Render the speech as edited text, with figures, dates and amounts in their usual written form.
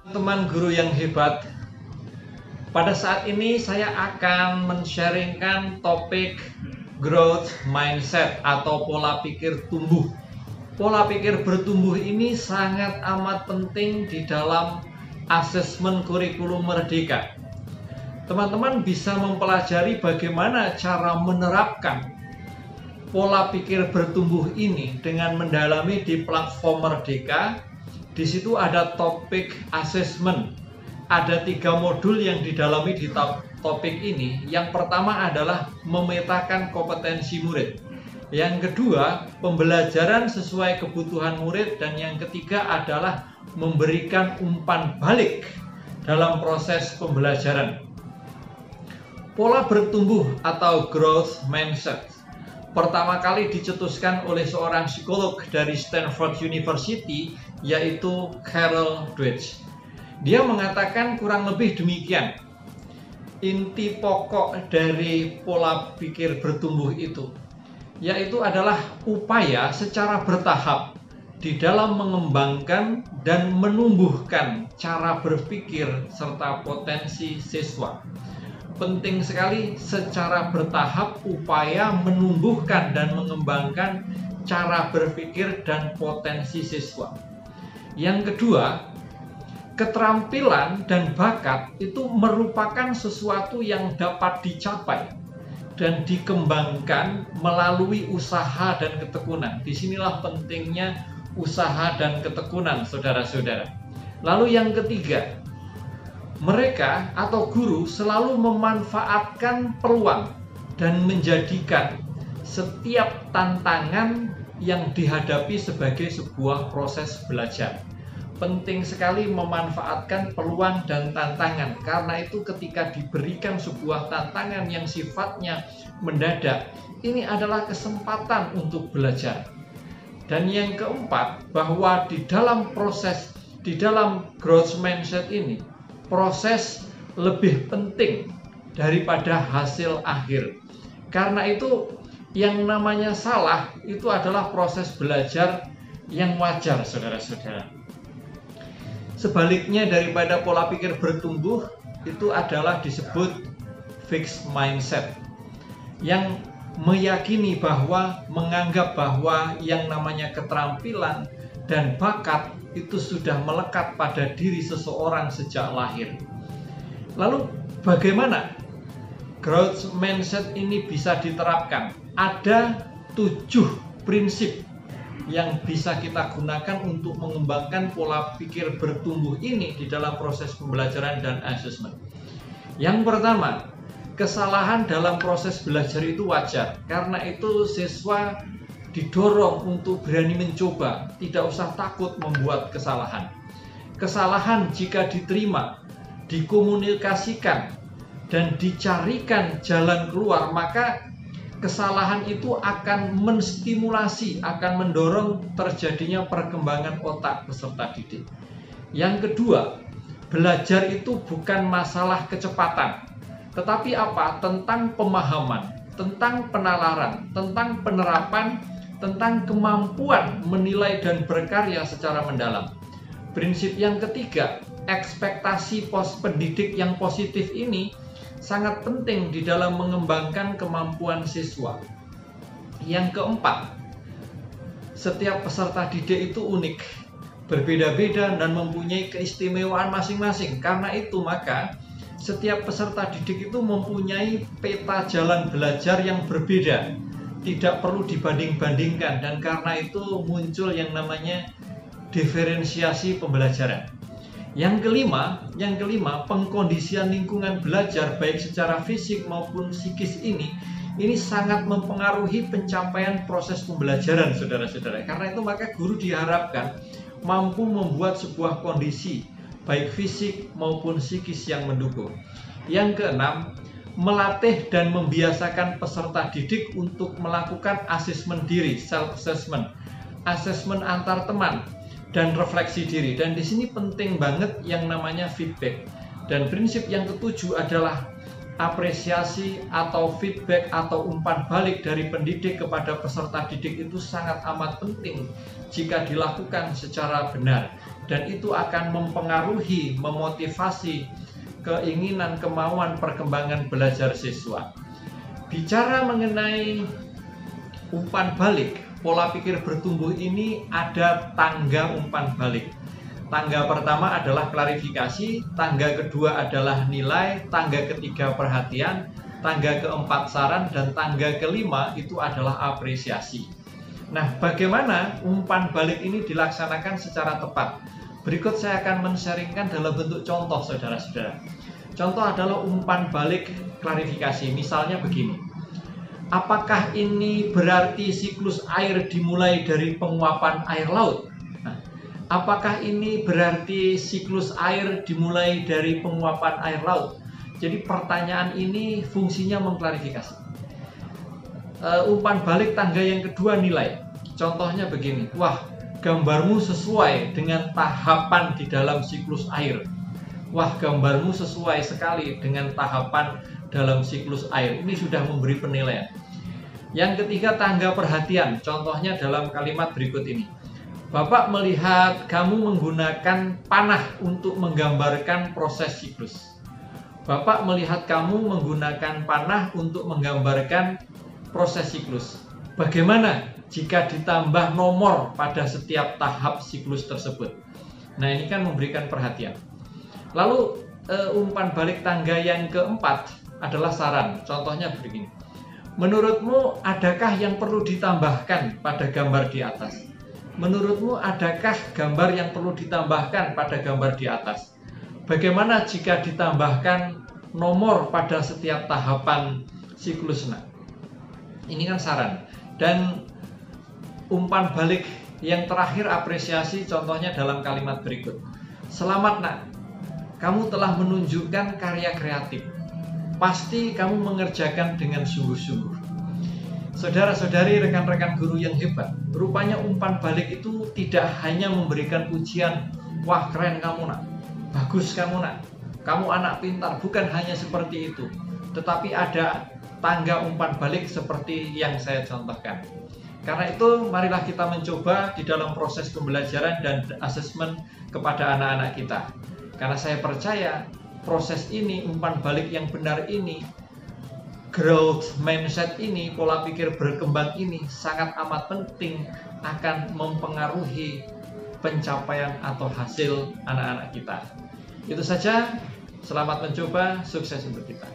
Teman guru yang hebat, pada saat ini saya akan men-sharingkan topik growth mindset atau pola pikir tumbuh. Pola pikir bertumbuh ini sangat amat penting di dalam asesmen kurikulum Merdeka. Teman-teman bisa mempelajari bagaimana cara menerapkan pola pikir bertumbuh ini dengan mendalami di platform Merdeka. Di situ ada topik asesmen. Ada 3 modul yang didalami di topik ini. Yang pertama adalah memetakan kompetensi murid. Yang kedua, pembelajaran sesuai kebutuhan murid. Dan yang ketiga adalah memberikan umpan balik dalam proses pembelajaran. Pola bertumbuh atau growth mindset pertama kali dicetuskan oleh seorang psikolog dari Stanford University, yaitu Carol Dweck. Dia mengatakan kurang lebih demikian. Inti pokok dari pola pikir bertumbuh itu, yaitu adalah upaya secara bertahap di dalam mengembangkan dan menumbuhkan cara berpikir serta potensi siswa. Penting sekali secara bertahap upaya menumbuhkan dan mengembangkan cara berpikir dan potensi siswa. Yang kedua, keterampilan dan bakat itu merupakan sesuatu yang dapat dicapai dan dikembangkan melalui usaha dan ketekunan. Disinilah pentingnya usaha dan ketekunan, saudara-saudara. Lalu yang ketiga, mereka atau guru selalu memanfaatkan peluang dan menjadikan setiap tantangan yang dihadapi sebagai sebuah proses belajar. Penting sekali memanfaatkan peluang dan tantangan, karena itu ketika diberikan sebuah tantangan yang sifatnya mendadak, ini adalah kesempatan untuk belajar. Dan yang keempat, bahwa di dalam growth mindset ini, proses lebih penting daripada hasil akhir. Karena itu yang namanya salah itu adalah proses belajar yang wajar, saudara-saudara. Sebaliknya daripada pola pikir bertumbuh itu adalah disebut fixed mindset, yang meyakini bahwa, menganggap bahwa yang namanya keterampilan dan bakat itu sudah melekat pada diri seseorang sejak lahir. Lalu bagaimana growth mindset ini bisa diterapkan? Ada 7 prinsip yang bisa kita gunakan untuk mengembangkan pola pikir bertumbuh ini di dalam proses pembelajaran dan asesmen. Yang pertama, kesalahan dalam proses belajar itu wajar. Karena itu siswa didorong untuk berani mencoba, tidak usah takut membuat kesalahan. Kesalahan jika diterima, dikomunikasikan, dan dicarikan jalan keluar, maka kesalahan itu akan menstimulasi, akan mendorong terjadinya perkembangan otak peserta didik. Yang kedua, belajar itu bukan masalah kecepatan, tetapi apa? Tentang pemahaman, tentang penalaran, tentang penerapan, tentang kemampuan menilai dan berkarya secara mendalam. Prinsip yang ketiga, ekspektasi pendidik yang positif ini sangat penting di dalam mengembangkan kemampuan siswa. Yang keempat, setiap peserta didik itu unik, berbeda-beda dan mempunyai keistimewaan masing-masing. Karena itu maka setiap peserta didik itu mempunyai peta jalan belajar yang berbeda, tidak perlu dibanding-bandingkan, dan karena itu muncul yang namanya diferensiasi pembelajaran. Yang kelima, pengkondisian lingkungan belajar baik secara fisik maupun psikis ini sangat mempengaruhi pencapaian proses pembelajaran, saudara-saudara. Karena itu maka guru diharapkan mampu membuat sebuah kondisi baik fisik maupun psikis yang mendukung. Yang keenam, melatih dan membiasakan peserta didik untuk melakukan asesmen diri, self-assessment, asesmen antar teman, dan refleksi diri. Dan di sini penting banget yang namanya feedback. Dan prinsip yang ketujuh adalah apresiasi atau feedback atau umpan balik dari pendidik kepada peserta didik itu sangat amat penting jika dilakukan secara benar. dan itu akan mempengaruhi, memotivasi keinginan, kemauan, perkembangan belajar siswa. Bicara mengenai umpan balik, pola pikir bertumbuh ini ada tangga umpan balik. Tangga pertama adalah klarifikasi, tangga kedua adalah nilai, tangga ketiga perhatian, tangga keempat saran, dan tangga kelima itu adalah apresiasi. Nah, bagaimana umpan balik ini dilaksanakan secara tepat? Berikut saya akan men-sharingkan dalam bentuk contoh, saudara-saudara. Contoh adalah umpan balik klarifikasi. Misalnya begini. Apakah ini berarti siklus air dimulai dari penguapan air laut? Nah, apakah ini berarti siklus air dimulai dari penguapan air laut? Jadi pertanyaan ini fungsinya mengklarifikasi. Umpan balik tangga yang kedua, nilai. Contohnya begini. Wah, gambarmu sesuai dengan tahapan di dalam siklus air. Wah, gambarmu sesuai sekali dengan tahapan dalam siklus air. Ini sudah memberi penilaian. Yang ketiga, tangga perhatian. Contohnya dalam kalimat berikut ini. Bapak melihat kamu menggunakan panah untuk menggambarkan proses siklus. Bapak melihat kamu menggunakan panah untuk menggambarkan proses siklus. Bagaimana jika ditambah nomor pada setiap tahap siklus tersebut? Nah, ini kan memberikan perhatian. Lalu umpan balik tangga yang keempat adalah saran. Contohnya begini. Menurutmu adakah yang perlu ditambahkan pada gambar di atas? Menurutmu adakah gambar yang perlu ditambahkan pada gambar di atas? Bagaimana jika ditambahkan nomor pada setiap tahapan siklus? Nah, ini kan saran. Dan umpan balik yang terakhir, apresiasi, contohnya dalam kalimat berikut. Selamat nak, kamu telah menunjukkan karya kreatif. Pasti kamu mengerjakan dengan sungguh-sungguh. Saudara-saudari, rekan-rekan guru yang hebat, rupanya umpan balik itu tidak hanya memberikan pujian, wah keren kamu nak, bagus kamu nak, kamu anak pintar, bukan hanya seperti itu. Tetapi ada tangga umpan balik seperti yang saya contohkan. Karena itu, marilah kita mencoba di dalam proses pembelajaran dan asesmen kepada anak-anak kita. Karena saya percaya proses ini, umpan balik yang benar ini, growth mindset ini, pola pikir berkembang ini sangat amat penting, akan mempengaruhi pencapaian atau hasil anak-anak kita. Itu saja, selamat mencoba, sukses untuk kita.